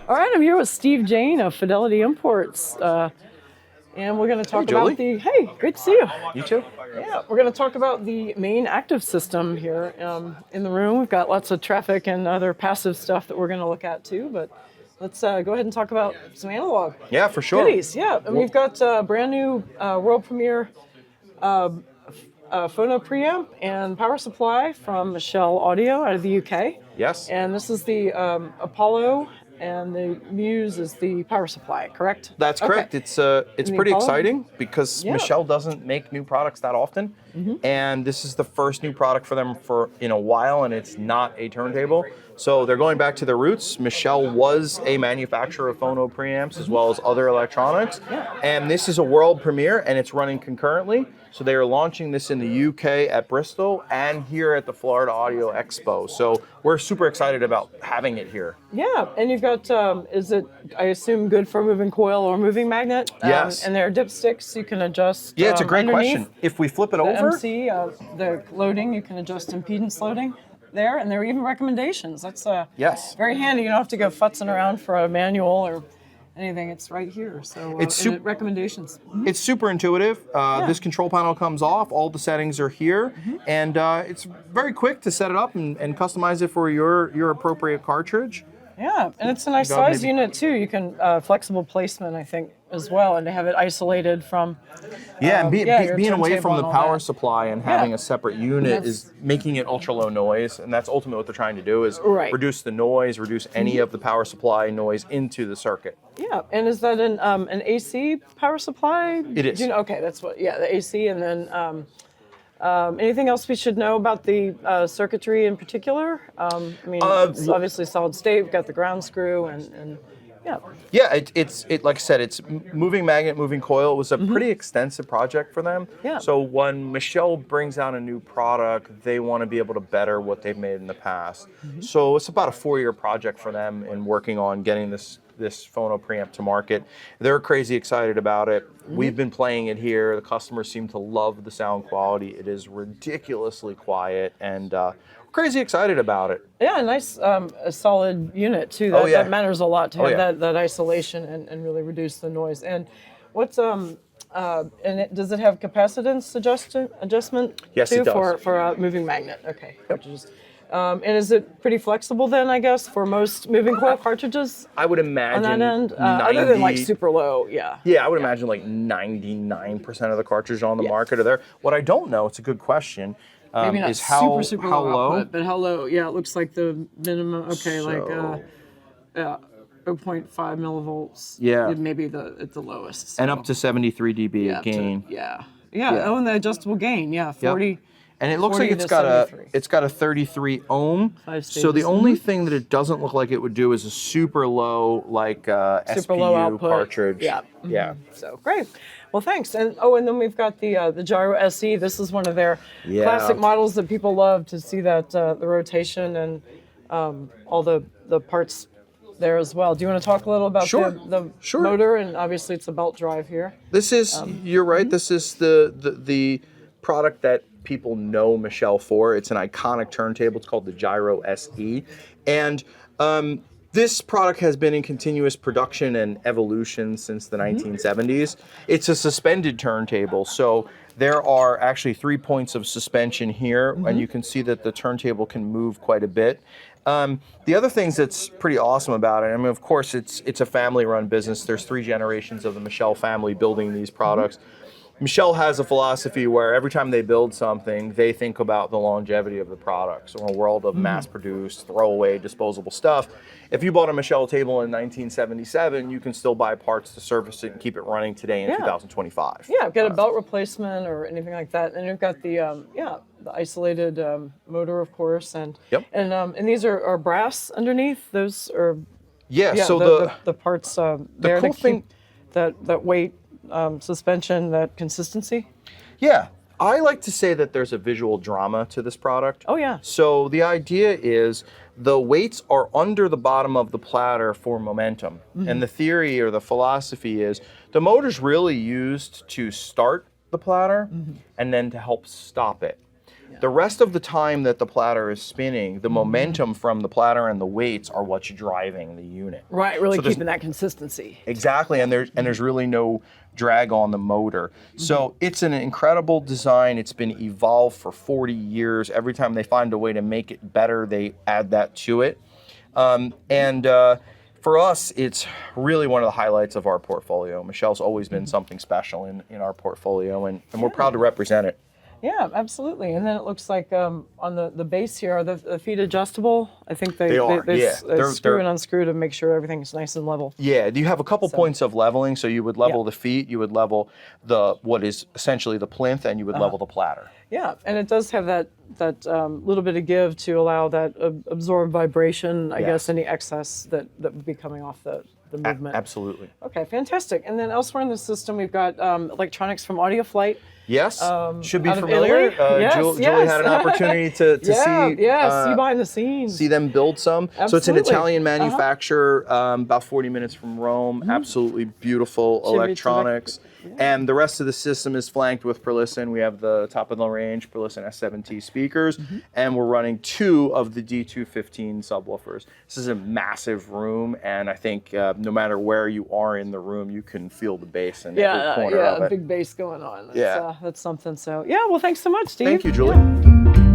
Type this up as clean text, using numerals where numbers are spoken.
All right, I'm here with Steve Jane of Fidelity Imports, and we're going to talk about the. Hey, great to see you. You too. Yeah, we're going to talk about the main active system here in the room. We've got lots of traffic and other passive stuff that we're going to look at too, but let's go ahead and talk about some analog. Yeah, for sure. Goodies, yeah, and we've got a brand new world premiere phono preamp and power supply from Michell Audio out of the UK. Yes. And this is the Apollo. And the Muse is the power supply, correct? That's correct. Okay. It's pretty exciting because Yeah. Michell doesn't make new products that often, and this is the first new product for them in a while, and it's not a turntable. So they're going back to their roots. Michell was a manufacturer of phono preamps as well as other electronics, and this is a world premiere, and it's running concurrently. So they are launching this in the UK at Bristol and here at the Florida Audio Expo. So we're super excited about having it here. Yeah, and you've got, is it, I assume, good for moving coil or moving magnet? Yes. And there are dipsticks you can adjust. Yeah, it's a great underneath. question. If we flip it The over. MC, the loading, you can adjust impedance loading there, and there are even recommendations. That's Yes. very handy. You don't have to go futzing around for a manual or anything. It's right here. So It's recommendations. It's super intuitive. This control panel comes off. All the settings are here, and it's very quick to set it up and customize it for your appropriate cartridge. Yeah, and it's a nice size unit too. You can flexible placement, I think, as well, and to have it isolated from. Yeah, and your being away turntable from the and all power that. supply and having a separate unit is making it ultra low noise, and that's ultimately what they're trying to do is reduce the noise, reduce any of the power supply noise into the circuit. Yeah, and is that an AC power supply? It is. Do you know, okay, that's what. Yeah, the AC, and then anything else we should know about the circuitry in particular? I mean, it's obviously solid state. We've got the ground screw, and yeah. Yeah, it's like I said, it's moving magnet, moving coil. It was a pretty extensive project for them. Yeah. So when Michell brings out a new product, they want to be able to better what they've made in the past. So it's about a 4-year project for them in working on getting this phono preamp to market. They're crazy excited about it. We've been playing it here. The customers seem to love the sound quality. It is ridiculously quiet, and crazy excited about it. Yeah, nice, a solid unit too. That matters a lot to have that isolation and really reduce the noise. And what's does it have capacitance adjustment Yes, too it does. for a moving magnet? Okay. And is it pretty flexible then, I guess, for most moving coil cartridges? I would imagine On that end, other than like super low, yeah. Yeah, I would imagine like 99% of the cartridges on the market are there. What I don't know, it's a good question, Maybe not is how super how low, low. output, but how low? Yeah, it looks like the minimum. Okay, like 0.5 millivolts. Yeah. Maybe at the lowest. So. And up to 73 dB of gain. Yeah. Oh, and the adjustable gain. Yeah, 40. And it looks like it's got a 33 ohm. 5 So the stages. only thing that it doesn't look like it would do is a super low Super SPU low output. cartridge. Yeah. Yeah. So great. Well, thanks. And then we've got the Gyro SE. This is one of their classic models that people love to see that the rotation and all the parts there as well. Do you want to talk a little about the motor? And obviously it's a belt drive here. This is you're right. This is the product that people know Michell for. It's an iconic turntable. It's called the Gyro SE, and this product has been in continuous production and evolution since the 1970s. It's a suspended turntable, so there are actually 3 points of suspension here, and you can see that the turntable can move quite a bit. The other things that's pretty awesome about it, I mean, of course, it's a family-run business. There's 3 generations of the Michell family building these products. Michell has a philosophy where every time they build something, they think about the longevity of the product. So in a world of mass-produced, throwaway, disposable stuff, if you bought a Michell table in 1977, you can still buy parts to service it and keep it running today in 2025. Yeah, get a belt replacement or anything like that. And you've got the isolated motor, of course, and these are brass underneath. Those are so the parts there cool to keep that weight. Suspension, that consistency? Yeah. I like to say that there's a visual drama to this product. Oh, yeah. So the idea is the weights are under the bottom of the platter for momentum. And the theory or the philosophy is the motor's really used to start the platter and then to help stop it. The rest of the time that the platter is spinning, the momentum from the platter and the weights are what's driving the unit. Right, really keeping that consistency. Exactly, and there's really no drag on the motor. So it's an incredible design. It's been evolved for 40 years. Every time they find a way to make it better, they add that to it. For us, it's really one of the highlights of our portfolio. Michell's always been something special in our portfolio, and we're proud to represent it. Yeah, absolutely. And then it looks like on the base here, are the feet adjustable? I think they screw and unscrew to make sure everything's nice and level. Yeah, you have a couple points of leveling. So you would level the feet, you would level what is essentially the plinth, and you would level the platter. Yeah, and it does have that little bit of give to allow that absorbed vibration, I guess, any excess that would be coming off the movement. Absolutely. Okay, fantastic. And then elsewhere in the system, we've got electronics from Audio Flight. Yes, should be out of familiar. Italy. Julie had an opportunity to see behind the scenes. See them build some. Absolutely. So it's an Italian manufacturer, about 40 minutes from Rome. Absolutely beautiful electronics. And the rest of the system is flanked with Perlisten. We have the top of the range Perlisten S7T speakers, and we're running 2 of the D215 subwoofers. This is a massive room, and I think no matter where you are in the room, you can feel the bass in every corner of it. Big bass going on. That's something. So well, thanks so much, Steve. Thank you, Julie.